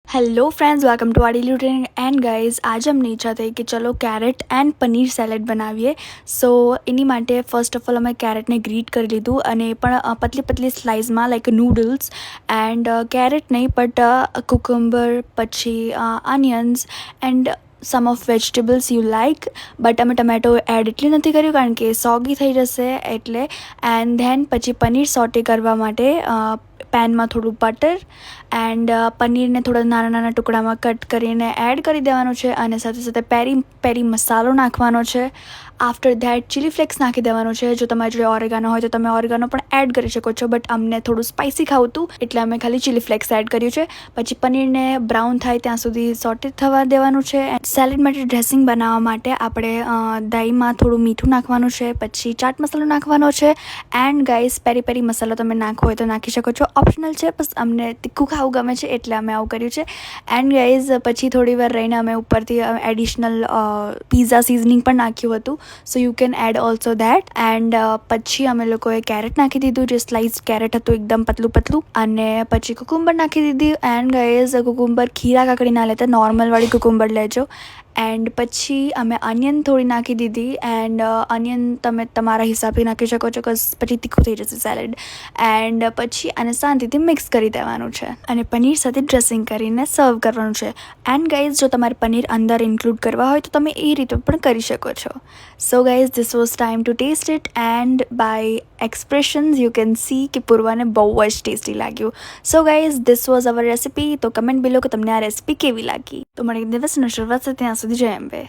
Hello friends, welcome to our daily routine. And guys आज हमने ઈચ્છા થઈ કે ચલો કેરેટ એન્ડ પનીર સેલેડ બનાવીએ। સો એની માટે ફર્સ્ટ ઓફ ઓલ અમે કેરેટને ગ્રીટ કરી લીધું અને એ પણ પતલી પતલી સ્લાઇસમાં લાઈક નૂડલ્સ। એન્ડ કેરેટ નહીં બટ કુકુમ્બર, પછી onions and sum of vegetables you like, but અમે ટમેટો એડ એટલે નથી કર્યું કારણ કે સોગી થઈ જશે એટલે। એન્ડ ધેન પછી પનીર સોટે કરવા માટે પેનમાં થોડું બટર એન્ડ પનીરને થોડા નાના નાના ટુકડામાં કટ કરીને એડ કરી દેવાનું છે અને સાથે સાથે પેરી મસાલો નાખવાનો છે। આફ્ટર ધેટ ચીલી ફ્લેક્સ નાખી દેવાનું છે। જો તમારી જોડે ઓરેગાનો હોય તો તમે ઓરેગાનો પણ એડ કરી શકો છો, બટ અમને થોડું સ્પાઇસી ખાવું હતું એટલે અમે ખાલી ચીલી ફ્લેક્સ એડ કર્યું છે। પછી પનીરને બ્રાઉન થાય ત્યાં સુધી સોટે થવા દેવાનું છે। સેલેડ માટે ડ્રેસિંગ બનાવવા માટે આપણે દહીંમાં થોડું મીઠું નાખવાનું છે, પછી ચાટ મસાલો નાખવાનો છે એન્ડ ગાઈસ પેરી મસાલો તમે નાખવો હોય તો નાખી શકો છો, ઓપ્શનલ છે, બસ અમને તીખું ખાવું ગમે છે એટલે અમે આવું કર્યું છે। એન્ડ ગાઈઝ પછી થોડી વાર રહીને અમે ઉપરથી એડિશનલ પીઝા સિઝનિંગ પણ નાખ્યું હતું, so you can add also that. And પછી અમે લોકોએ કેરેટ નાખી દીધું, જે સ્લાઇસ કેરેટ હતું એકદમ પતલું પતલું, અને પછી કુકુમ્બર નાખી દીધી। એન્ડ ગાઈઝ કુકુમ્બર ખીરા કાકડી ના લેતા, નોર્મલ વાળી કુકુમ્બર લેજો। એન્ડ પછી અમે અનિયન થોડી નાખી દીધી એન્ડ અનિયન તમે તમારા હિસાબથી નાખી શકો છો, બિકોઝ પછી તીખું થઈ જશે સેલેડ। એન્ડ પછી આને શાંતિથી મિક્સ કરી દેવાનું છે અને પનીર સાથે ડ્રેસિંગ કરીને સર્વ કરવાનું છે। એન્ડ ગાઈઝ જો તમારે પનીર અંદર ઇન્ક્લુડ કરવા હોય તો તમે એ રીતે પણ કરી શકો છો। So guys this was time to taste it and by expressions you can see કે પૂર્વાને બહુ જ ટેસ્ટી લાગ્યું। So guys this was our recipe. તો કમેન્ટ બિલો કે તમને આ રેસિપી કેવી લાગી। તો મળી દિવસની શરૂઆત છે ત્યાં સુધી જય અંબે।